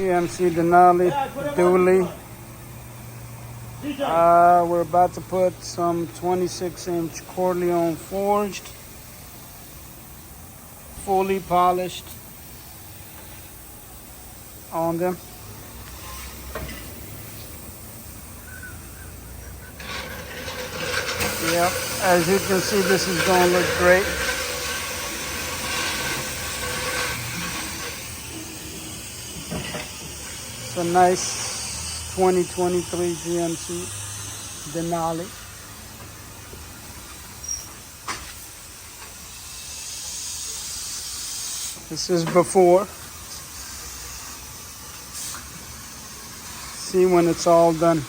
GMC DENALI, Gulli. We're about to put some 26-inch Corleone forged, fully polished on them. Yep, as you can see, this is going to look great. It's a nice 2023 GMC DENALI. This is before. See when it's all done.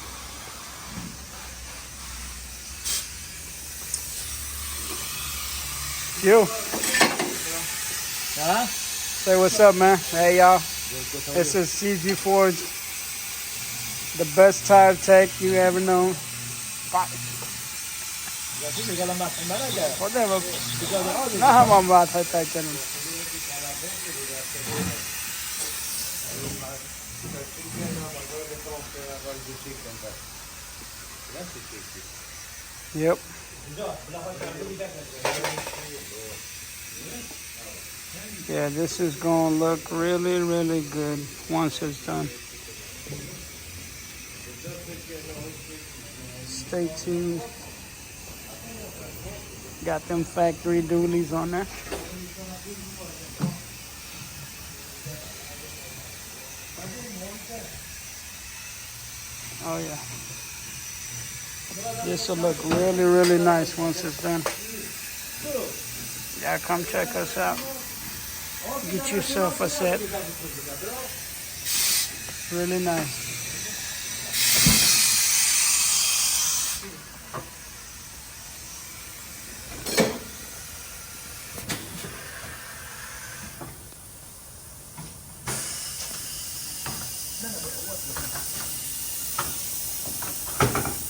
You. Huh? Say what's up, man. Hey, y'all. This is CG Forged, the best tire tech you ever known. Whatever. Nah, हम बात है tech करने. Yep. Yeah, this is gonna look really, really good once it's done. Stay tuned. Got them factory dualies on there. Oh yeah. This will look really, really nice once it's done. Yeah, come check us out. Get yourself a set. Really nice.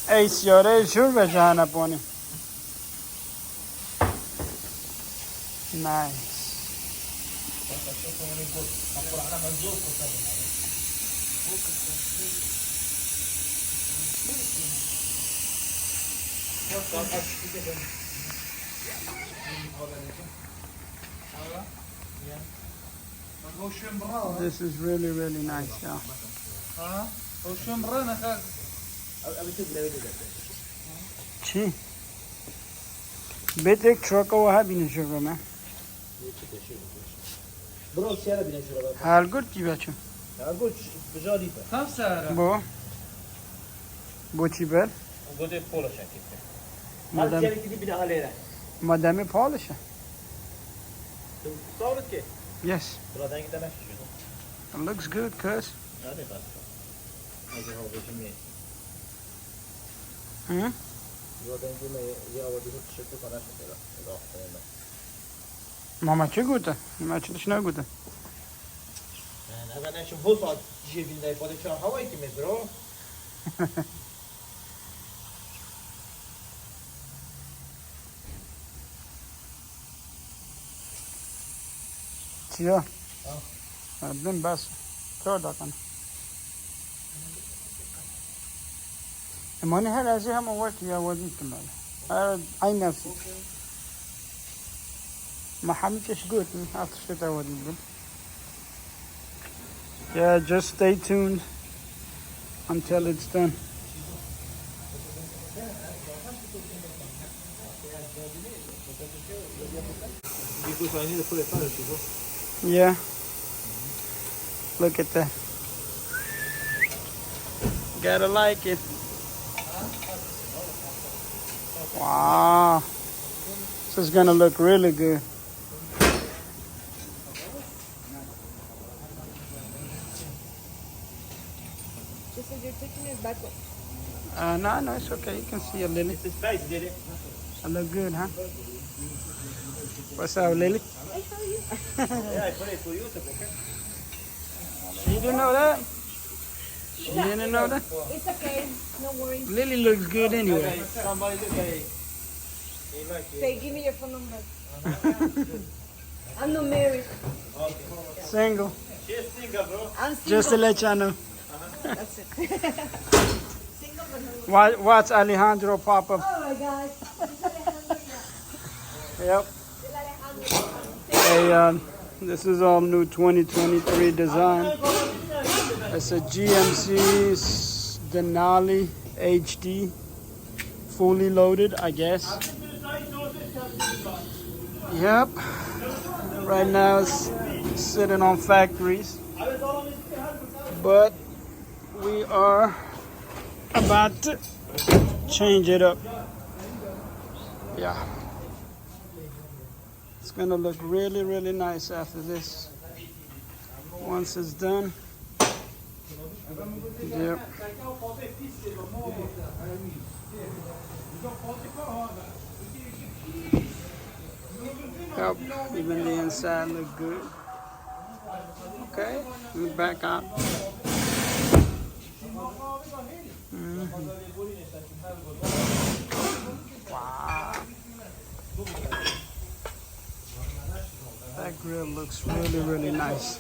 Ey سیاره شور به جهان پانی. Nice. This is really, really nice, y'all. چی؟ بیت یک ترک و ها بینه شو به من هر گرد کی بچه؟ هر گرد بجاری پر کم سره؟ با چی بر؟ گوده پولو شکیده هر جایی که بیده حالیره مادمی پالشه ساورد که؟ Yes. برادنگی دنش It looks good, cuz. آره بس از این ها بجمی برادنگی می یا ودی هیچ شکل کنش میده Mama چه گوته؟ ماما چه نگوته؟ نه نشون بود ساعت جیبین دای پاده چهار هوایی که میبرو چیا؟ بیم بس چهار داکنه امانی هر ازی هم وقت یا ودی کمال این نفسی ما حملتش good after shit I wouldn't good. Yeah, just stay tuned until it's done. Yeah. Look at that. Gotta like it. Wow. This is gonna look really good. She said you're taking it back up. No, it's okay. You can see a Lily. It's spice, did it? I look good, huh? What's up, Lily? I saw you. Yeah, I put it for you to pick it. She didn't know that? She didn't know that? It's okay. No worries. Lily looks good anyway. Okay, somebody look at it. Say, give me your phone number. I'm not married. Single. She's single, bro. I'm single. Just to let y'all know. That's it. Single but no. Watch Alejandro pop up. Oh my God. Yep. Hey, this is all new 2023 design. It's a GMC Denali HD, fully loaded, I guess. Yep. Right now it's sitting on factories, but we are about to change it up. Yeah. It's gonna look really, really nice after this. Once it's done. Yep. Yep. Even the inside look good. Okay. Let me back up. Wow. That grill looks really, really nice.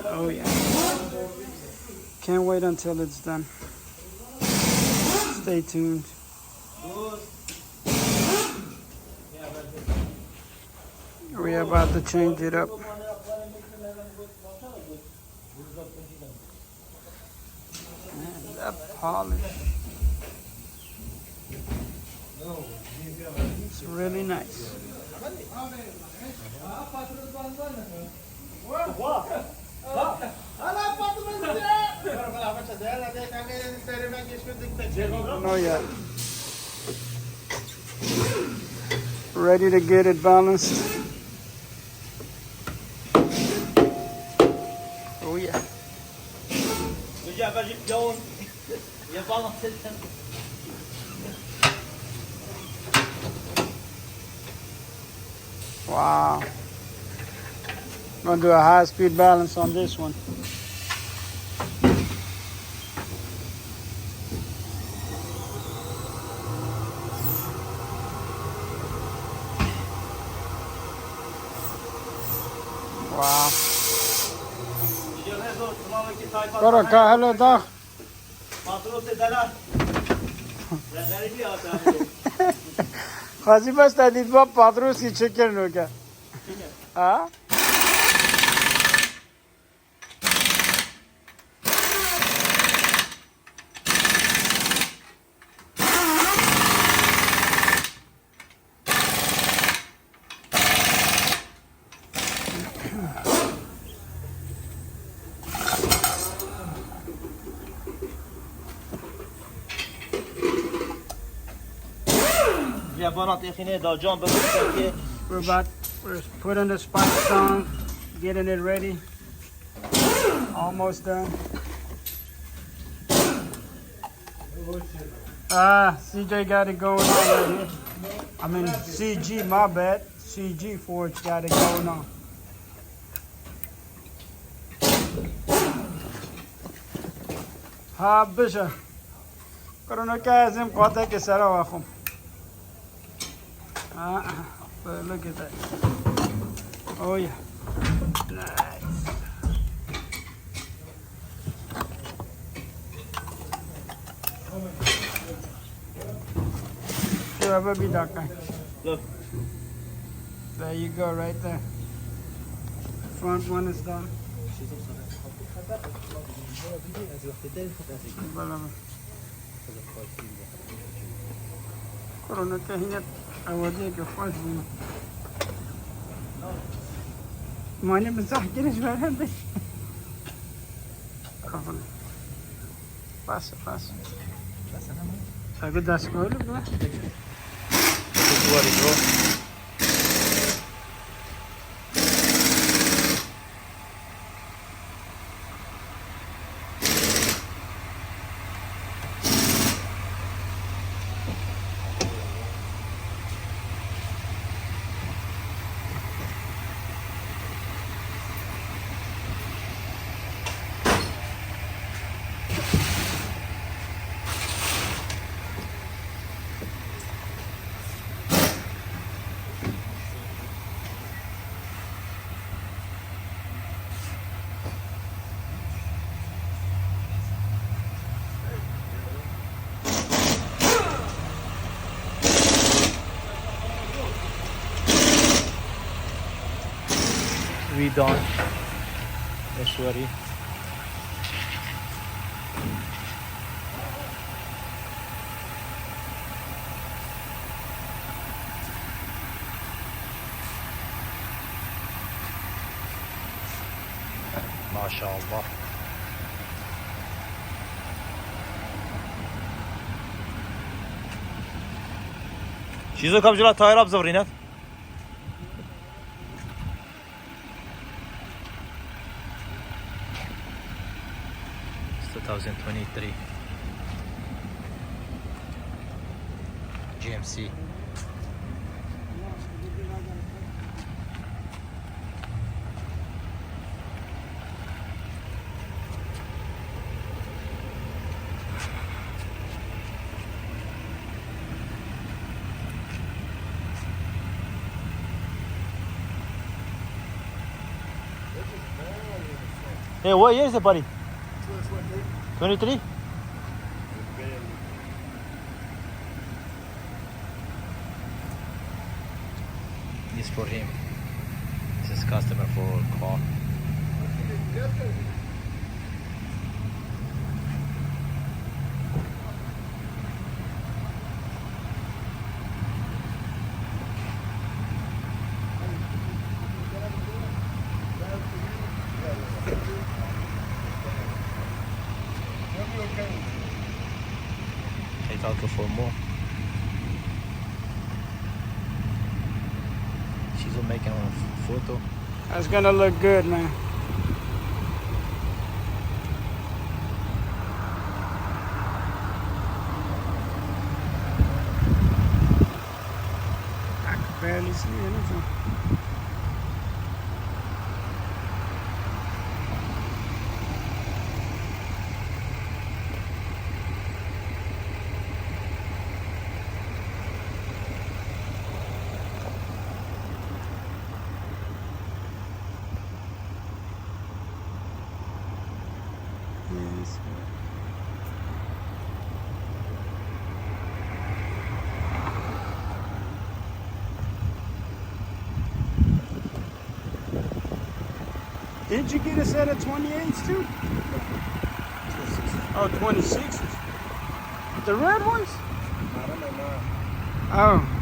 Oh yeah. Can't wait until it's done. Stay tuned. We're about to change it up. Man, that polish. It's really nice. Oh yeah. Ready to get it balanced. Oh yeah. Wow. I'm gonna do a high-speed balance on this one. Wow. Koro ka hello da. Хази бas da didva padroski çekerin o ka. Ha? We're putting the spikes on, getting it ready. Almost done. CJ got it going on right here. I mean CG, my bad. CG Forge got it going on. Ha bisha. Corona kazim qata ke sara wakhum. But look at that. Oh yeah. Nice. Sure, be doctor. Look. There you go, right there. Front one is done. Corona kahinat awadi ke first one. Mane mensah kene shwaran de. Kafan. Passa. Sabe das coisas, né? be done. It's ready. MashaAllah. Shizu kapcılar tayar abzavr inat. It's 2023 GMC. Hey, what year is it, buddy? 23? This for him. This is customer for car. They talking for more. She's making a photo. That's gonna look good, man. I can barely see anything. Yes. Did you get a set of 28s too? Oh, 26s. The red ones? I don't know. Oh.